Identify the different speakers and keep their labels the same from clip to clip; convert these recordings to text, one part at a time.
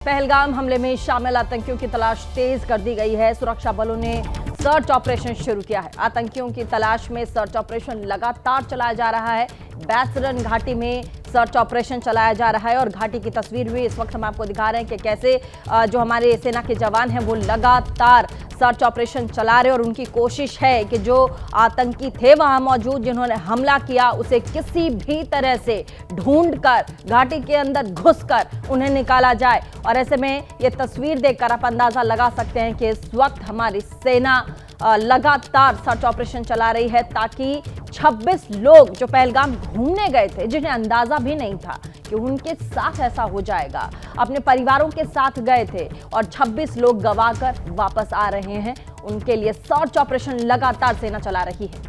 Speaker 1: पहलगाम हमले में शामिल आतंकियों की तलाश तेज कर दी गई है। सुरक्षा बलों ने सर्च ऑपरेशन शुरू किया है। आतंकियों की तलाश में सर्च ऑपरेशन लगातार चलाया जा रहा है। बैसरन घाटी में सर्च ऑपरेशन चलाया जा रहा है और घाटी की तस्वीर भी इस वक्त हम आपको दिखा रहे हैं कि कैसे जो हमारे सेना के जवान हैं वो लगातार सर्च ऑपरेशन चला रहे हैं और उनकी कोशिश है कि जो आतंकी थे वहां मौजूद, जिन्होंने हमला किया, उसे किसी भी तरह से ढूंढकर घाटी के अंदर घुसकर उन्हें निकाला जाए। और ऐसे में ये तस्वीर देखकर आप अंदाजा लगा सकते हैं कि इस वक्त हमारी सेना लगातार सर्च ऑपरेशन चला रही है ताकि 26 लोग जो पहलगाम घूमने गए थे, जिन्हें अंदाजा भी नहीं था कि उनके साथ ऐसा हो जाएगा, अपने परिवारों के साथ गए थे और 26 लोग गंवाकर वापस आ रहे हैं, उनके लिए सर्च ऑपरेशन लगातार सेना चला रही है।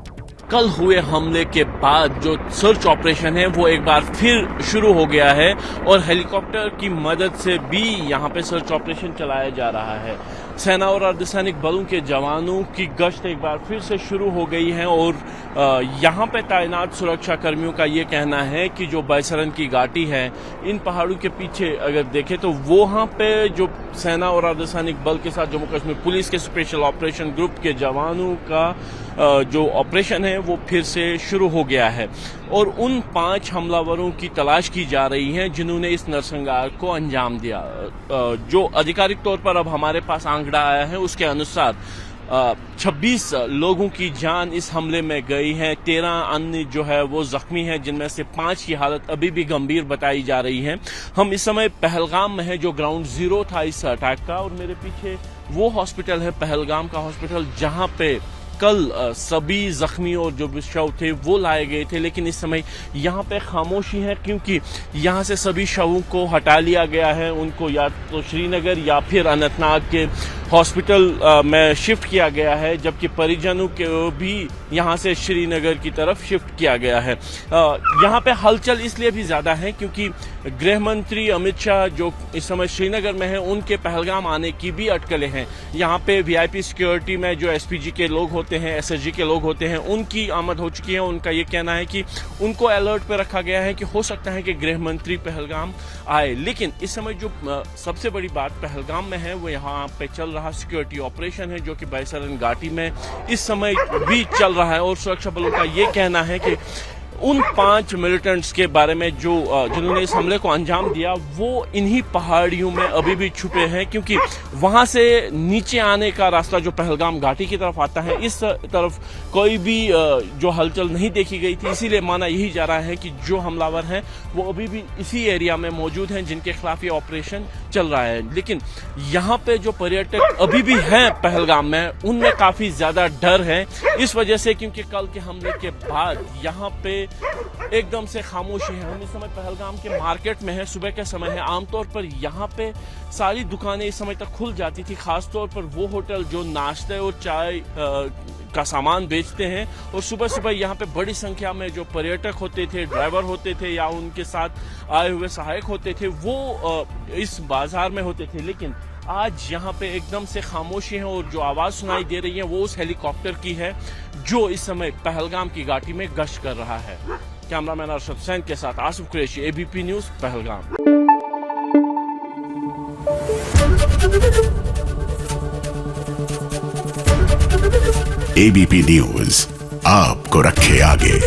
Speaker 2: कल हुए हमले के बाद जो सर्च ऑपरेशन है वो एक बार फिर शुरू हो गया है और हेलीकॉप्टर की मदद से भी यहां पे सर्च ऑपरेशन चलाया जा रहा है। सेना और अर्धसैनिक बलों के जवानों की गश्त एक बार फिर से शुरू हो गई है और यहां पे तैनात सुरक्षा कर्मियों का ये कहना है कि जो बैसरन की घाटी है, इन पहाड़ों के पीछे अगर देखें तो वहां पे जो सेना और अर्धसैनिक बल के साथ जम्मू कश्मीर पुलिस के स्पेशल ऑपरेशन ग्रुप के जवानों का जो ऑपरेशन है वो फिर से शुरू हो गया है और उन 5 हमलावरों की तलाश की जा रही है जिन्होंने इस नरसंहार को अंजाम दिया। जो आधिकारिक तौर पर अब हमारे पास आंकड़ा आया है उसके अनुसार 26 लोगों की जान इस हमले में गई है, 13 अन्य जो है वो जख्मी हैं, जिनमें से 5 की हालत अभी भी गंभीर बताई जा रही है। हम इस समय पहलगाम में है जो ग्राउंड जीरो था इस अटैक का और मेरे पीछे वो हॉस्पिटल है पहलगाम का हॉस्पिटल जहां पे कल सभी जख्मी और जो भी शव थे वो लाए गए थे, लेकिन इस समय यहाँ पे खामोशी है क्योंकि यहाँ से सभी शवों को हटा लिया गया है। उनको या तो श्रीनगर या फिर अनंतनाग के हॉस्पिटल में शिफ्ट किया गया है, जबकि परिजनों को भी यहाँ से श्रीनगर की तरफ शिफ्ट किया गया है। यहाँ पे हलचल इसलिए भी ज़्यादा है क्योंकि गृह मंत्री अमित शाह जो इस समय श्रीनगर में हैं, उनके पहलगाम आने की भी अटकलें हैं। यहाँ पे वीआईपी सिक्योरिटी में जो एसपीजी के लोग होते हैं, एसएसजी के लोग होते हैं, उनकी आमद हो चुकी है। उनका ये कहना है कि उनको अलर्ट पे रखा गया है कि हो सकता है कि गृह मंत्री पहलगाम आए। लेकिन इस समय जो सबसे बड़ी बात पहलगाम में है वो यहाँ पे चल रहा सिक्योरिटी ऑपरेशन है जो कि बैसरन घाटी में इस समय भी चल रहा है और सुरक्षा बलों का ये कहना है कि उन 5 मिलिटेंट्स के बारे में जो जिन्होंने इस हमले को अंजाम दिया वो इन्हीं पहाड़ियों में अभी भी छुपे हैं, क्योंकि वहां से नीचे आने का रास्ता जो पहलगाम घाटी की तरफ आता है, इस तरफ कोई भी जो हलचल नहीं देखी गई थी। इसीलिए माना यही जा रहा है कि जो हमलावर हैं वो अभी भी इसी एरिया में मौजूद हैं जिनके खिलाफ ये ऑपरेशन चल रहा है। लेकिन यहाँ पे जो पर्यटक अभी भी हैं पहलगाम में, उनमें काफी ज्यादा डर है इस वजह से क्योंकि कल के हमले के बाद यहाँ पे एकदम से खामोशी है। हम इस समय पहलगाम के मार्केट में है, सुबह के समय है। आमतौर पर यहाँ पे सारी दुकानें इस समय तक खुल जाती थी, खासतौर पर वो होटल जो नाश्ते और चाय का सामान बेचते हैं और सुबह सुबह यहाँ पे बड़ी संख्या में जो पर्यटक होते थे, ड्राइवर होते थे या उनके साथ आए हुए सहायक होते थे, वो इस बाजार में होते थे। लेकिन आज यहाँ पे एकदम से खामोशी है और जो आवाज सुनाई दे रही है वो उस हेलीकॉप्टर की है जो इस समय पहलगाम की घाटी में गश्त कर रहा है। कैमरामैन अरशद हुसैन के साथ Asif Qureshi, ABP news, Pahalgam.
Speaker 3: ABP news आपको रखे आगे।